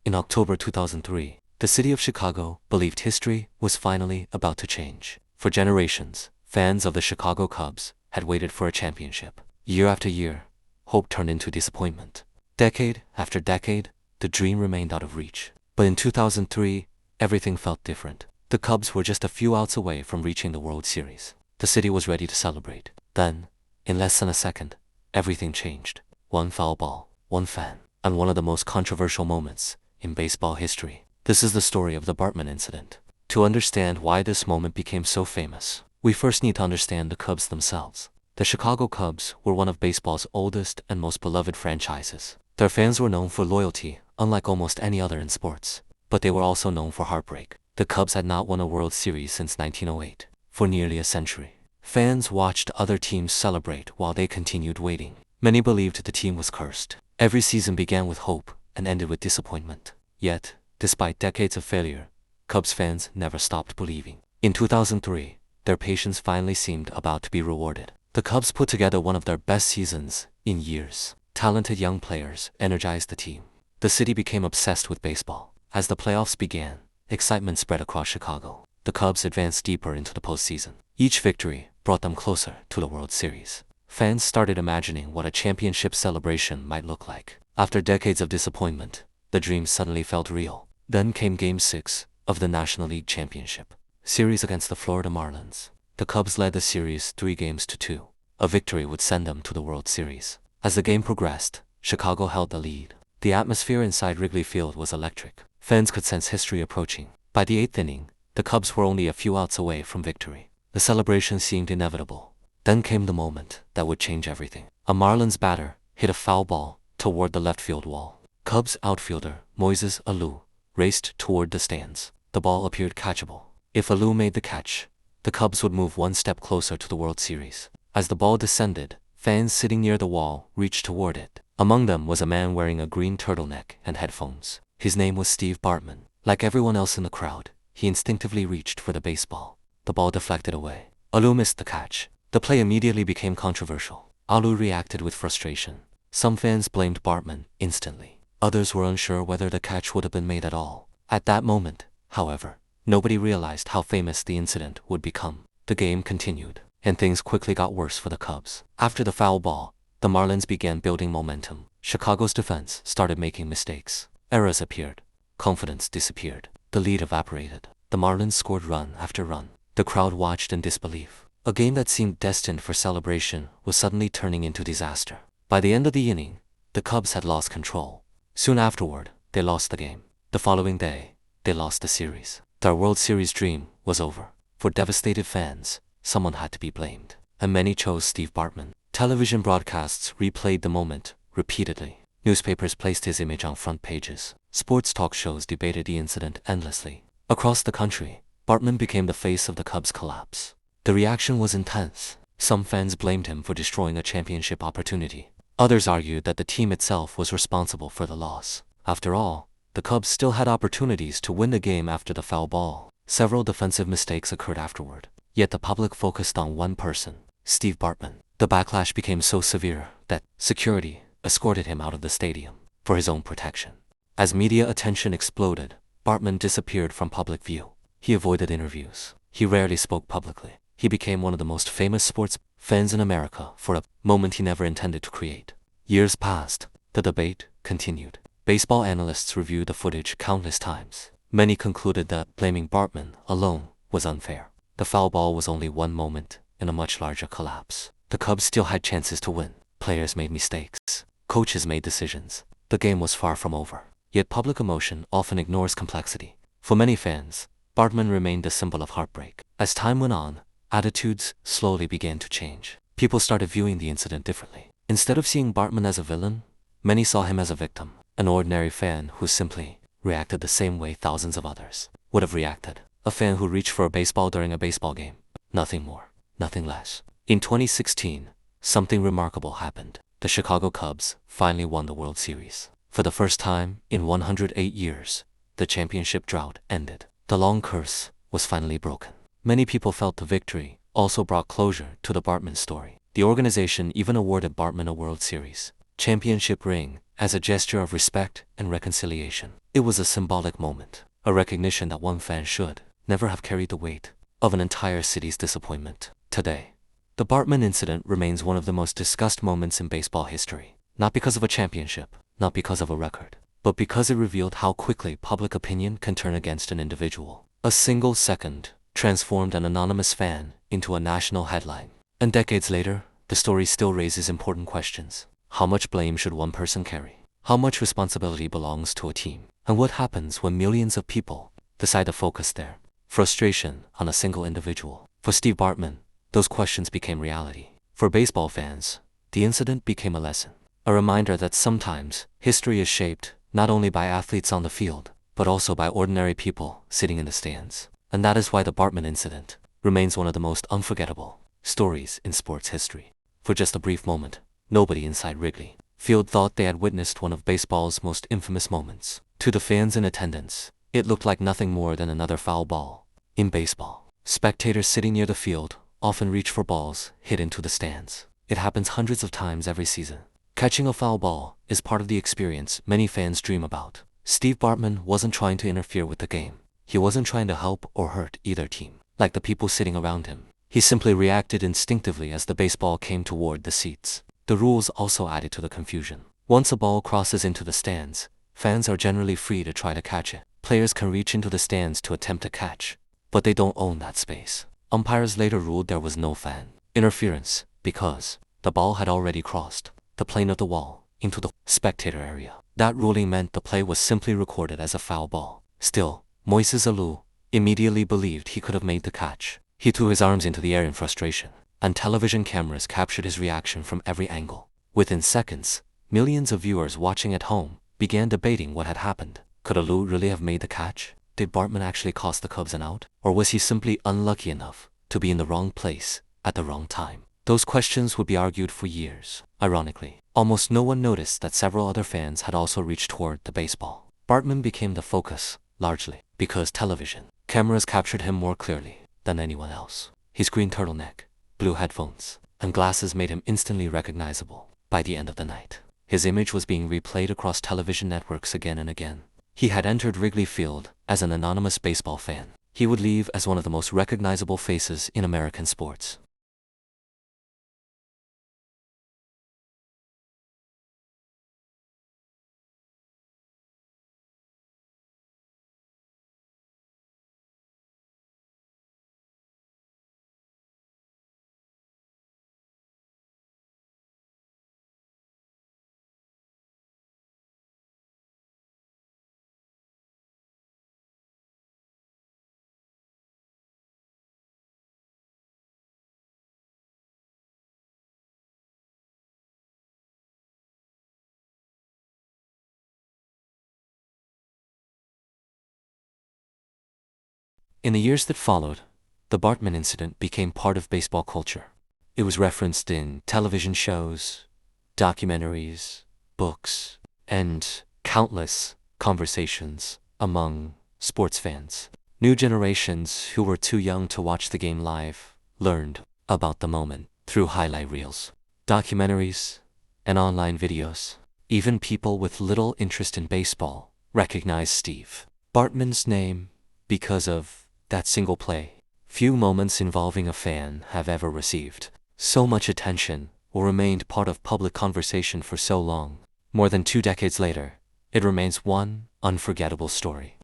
In October 2003, the city of Chicago believed history was finally about to change. For generations, fans of the Chicago Cubs had waited for a championship. Year after year, hope turned into disappointment. Decade after decade, the dream remained out of reach. But in 2003, everything felt different. The Cubs were just a few outs away from reaching the World Series. The city was ready to celebrate. Then, in less than a second, everything changed. One foul ball, one fan, and one of the most controversial moments in baseball history. This is the story of the Bartman incident. To understand why this moment became so famous, we first need to understand the Cubs themselves. The Chicago Cubs were one of baseball's oldest and most beloved franchises. Their fans were known for loyalty, unlike almost any other in sports. But they were also known for heartbreak. The Cubs had not won a World Series since 1908, for nearly a century. Fans watched other teams celebrate while they continued waiting. Many believed the team was cursed. Every season began with hope and ended with disappointment. Yet, despite decades of failure, Cubs fans never stopped believing. In 2003, their patience finally seemed about to be rewarded. The Cubs put together one of their best seasons in years. Talented young players energized the team. The city became obsessed with baseball. As the playoffs began, excitement spread across Chicago. The Cubs advanced deeper into the postseason. Each victory brought them closer to the World Series. Fans started imagining what a championship celebration might look like. After decades of disappointment, the dream suddenly felt real. Then came Game 6 of the National League Championship Series against the Florida Marlins. The Cubs led the series 3-2. A victory would send them to the World Series. As the game progressed, Chicago held the lead. The atmosphere inside Wrigley Field was electric. Fans could sense history approaching. By the 8th inning, the Cubs were only a few outs away from victory. The celebration seemed inevitable. Then came the moment that would change everything. A Marlins batter hit a foul ball toward the left field wall. Cubs outfielder Moises Alou raced toward the stands. The ball appeared catchable. If Alou made the catch, the Cubs would move one step closer to the World Series. As the ball descended, fans sitting near the wall reached toward it. Among them was a man wearing a green turtleneck and headphones. His name was Steve Bartman. Like everyone else in the crowd, he instinctively reached for the baseball. The ball deflected away. Alou missed the catch. The play immediately became controversial. Alou reacted with frustration. Some fans blamed Bartman instantly. Others were unsure whether the catch would have been made at all. At that moment, however, nobody realized how famous the incident would become. The game continued, and things quickly got worse for the Cubs. After the foul ball, the Marlins began building momentum. Chicago's defense started making mistakes. Errors appeared. Confidence disappeared. The lead evaporated. The Marlins scored run after run. The crowd watched in disbelief. A game that seemed destined for celebration was suddenly turning into disaster. By the end of the inning, the Cubs had lost control. Soon afterward, they lost the game. The following day, they lost the series. Their World Series dream was over. For devastated fans, someone had to be blamed. And many chose Steve Bartman. Television broadcasts replayed the moment repeatedly. Newspapers placed his image on front pages. Sports talk shows debated the incident endlessly. Across the country, Bartman became the face of the Cubs' collapse. The reaction was intense. Some fans blamed him for destroying a championship opportunity. Others argued that the team itself was responsible for the loss. After all, the Cubs still had opportunities to win the game after the foul ball. Several defensive mistakes occurred afterward. Yet the public focused on one person, Steve Bartman. The backlash became so severe that security escorted him out of the stadium for his own protection. As media attention exploded, Bartman disappeared from public view. He avoided interviews. He rarely spoke publicly. He became one of the most famous sports fans in America for a moment he never intended to create. Years passed. The debate continued. Baseball analysts reviewed the footage countless times. Many concluded that blaming Bartman alone was unfair. The foul ball was only one moment in a much larger collapse. The Cubs still had chances to win. Players made mistakes. Coaches made decisions. The game was far from over. Yet public emotion often ignores complexity. For many fans, Bartman remained a symbol of heartbreak. As time went on, attitudes slowly began to change. People started viewing the incident differently. Instead of seeing Bartman as a villain, many saw him as a victim, an ordinary fan who simply reacted the same way thousands of others would have reacted. A fan who reached for a baseball during a baseball game. Nothing more, nothing less. In 2016, something remarkable happened. The Chicago Cubs finally won the World Series. For the first time in 108 years, the championship drought ended. The long curse was finally broken. Many people felt the victory also brought closure to the Bartman story. The organization even awarded Bartman a World Series championship ring as a gesture of respect and reconciliation. It was a symbolic moment, a recognition that one fan should never have carried the weight of an entire city's disappointment. Today, the Bartman incident remains one of the most discussed moments in baseball history, not because of a championship, not because of a record, but because it revealed how quickly public opinion can turn against an individual. A single second transformed an anonymous fan into a national headline. And decades later, the story still raises important questions. How much blame should one person carry? How much responsibility belongs to a team? And what happens when millions of people decide to focus their frustration on a single individual? For Steve Bartman, those questions became reality. For baseball fans, the incident became a lesson, a reminder that sometimes history is shaped not only by athletes on the field, but also by ordinary people sitting in the stands. And that is why the Bartman incident remains one of the most unforgettable stories in sports history. For just a brief moment, nobody inside Wrigley Field thought they had witnessed one of baseball's most infamous moments. To the fans in attendance, it looked like nothing more than another foul ball. In baseball, spectators sitting near the field often reach for balls hit into the stands. It happens hundreds of times every season. Catching a foul ball is part of the experience many fans dream about. Steve Bartman wasn't trying to interfere with the game. He wasn't trying to help or hurt either team, like the people sitting around him. He simply reacted instinctively as the baseball came toward the seats. The rules also added to the confusion. Once a ball crosses into the stands, fans are generally free to try to catch it. Players can reach into the stands to attempt to catch, but they don't own that space. Umpires later ruled there was no fan interference because the ball had already crossed the plane of the wall into the spectator area. That ruling meant the play was simply recorded as a foul ball. Still, Moises Alou immediately believed he could have made the catch. He threw his arms into the air in frustration, and television cameras captured his reaction from every angle. Within seconds, millions of viewers watching at home began debating what had happened. Could Alou really have made the catch? Did Bartman actually cost the Cubs an out? Or was he simply unlucky enough to be in the wrong place at the wrong time? Those questions would be argued for years. Ironically, almost no one noticed that several other fans had also reached toward the baseball. Bartman became the focus, largely because television cameras captured him more clearly than anyone else. His green turtleneck, blue headphones, and glasses made him instantly recognizable. By the end of the night, his image was being replayed across television networks again and again. He had entered Wrigley Field as an anonymous baseball fan. He would leave as one of the most recognizable faces in American sports. In the years that followed, the Bartman incident became part of baseball culture. It was referenced in television shows, documentaries, books, and countless conversations among sports fans. New generations who were too young to watch the game live learned about the moment through highlight reels, documentaries, and online videos. Even people with little interest in baseball recognized Steve Bartman's name because of that single play. Few moments involving a fan have ever received so much attention or remained part of public conversation for so long. More than 2 decades later, it remains one unforgettable story.